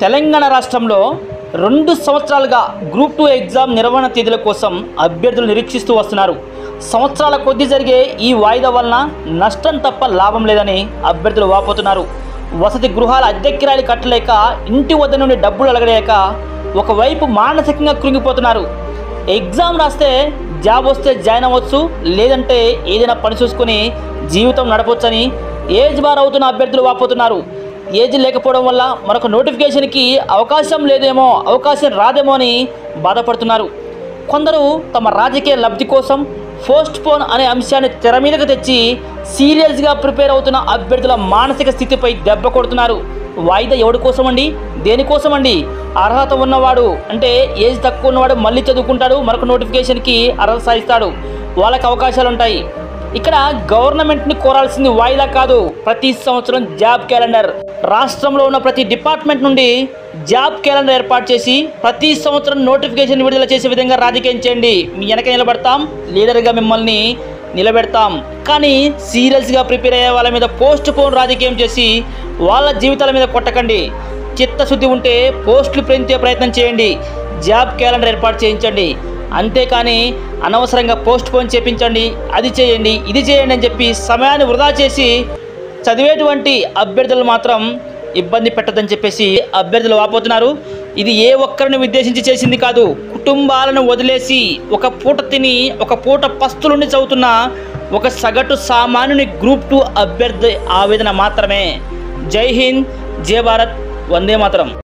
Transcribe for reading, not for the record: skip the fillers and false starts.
తెలంగాణ రాష్ట్రంలో 2 సంవత్సరాలుగా group 2 exam నిర్వహణ తేదీల కోసం అభ్యర్థులు నిరీక్షిస్తూ వస్తున్నారు. సంవత్సరాల కొద్దీ జరిగే ఈ వాయిదా వలన నష్టం తప్ప లాభం లేదని అభ్యర్థులు వాపోతున్నారు. వసతి గృహాల అద్దె కిరాయిలు కట్టలేక, ఇంటి వద్ద నుండి డబ్బులు అడగలేక ఒకవైపు మానసికంగా కృంగిపోతున్నారు. ఎగ్జామ్ రాస్తే జాబ్ వస్తే జాయిన్ అవ్వచ్చు, లేదంటే ఏదైనా పని చూసుకొని జీవితం నడపొచ్చని ఏజ్ బార్ అవుతున్న అభ్యర్థులు వాపోతున్నారు. ఏజ్ లేకపోవడం వల్ల మరొక నోటిఫికేషన్కి అవకాశం లేదేమో, అవకాశం రాదేమో అని బాధపడుతున్నారు. కొందరు తమ రాజకీయ లబ్ధి కోసం పోస్ట్ పోన్ అనే అంశాన్ని తెర మీదకు తెచ్చి సీరియస్గా ప్రిపేర్ అవుతున్న అభ్యర్థుల మానసిక స్థితిపై దెబ్బ కొడుతున్నారు. వాయిదా ఎవరి కోసం అండి, దేనికోసం అండి? అర్హత ఉన్నవాడు, అంటే ఏజ్ తక్కువ ఉన్నవాడు మళ్ళీ చదువుకుంటాడు, మరొక నోటిఫికేషన్కి అర్హత సాధిస్తాడు, వాళ్ళకి అవకాశాలు ఉంటాయి. ఇక్కడ గవర్నమెంట్ని కోరాల్సింది వాయిదా కాదు, ప్రతి సంవత్సరం జాబ్ క్యాలెండర్. రాష్ట్రంలో ఉన్న ప్రతి డిపార్ట్మెంట్ నుండి జాబ్ క్యాలెండర్ ఏర్పాటు చేసి ప్రతి సంవత్సరం నోటిఫికేషన్ విడుదల చేసే విధంగా రాజకీయం చేయండి. మీ వెనక నిలబడతాం, లీడర్గా మిమ్మల్ని నిలబెడతాం. కానీ సీరియస్గా ప్రిపేర్ అయ్యే వాళ్ళ మీద పోస్ట్ పోన్ రాజకీయం చేసి వాళ్ళ జీవితాల మీద కొట్టకండి. చిత్తశుద్ధి ఉంటే పోస్టులు పెంచే ప్రయత్నం చేయండి, జాబ్ క్యాలెండర్ ఏర్పాటు చేయించండి. అంతేకాని అనవసరంగా పోస్ట్ పోన్ చేయించండి, అది చేయండి, ఇది చేయండి అని చెప్పి సమయాన్ని వృధా చేసి చదివేటువంటి అభ్యర్థులు మాత్రం ఇబ్బంది పెట్టదని చెప్పేసి అభ్యర్థులు వాపోతున్నారు. ఇది ఏ ఒక్కరిని ఉద్దేశించి చేసింది కాదు, కుటుంబాలను వదిలేసి ఒక పూట తిని ఒక పూట పస్తులుండి చదువుతున్న ఒక సగటు సామాన్యుని గ్రూప్ 2 అభ్యర్థి ఆవేదన మాత్రమే. జై హింద్, జై భారత్, వందే మాతరం.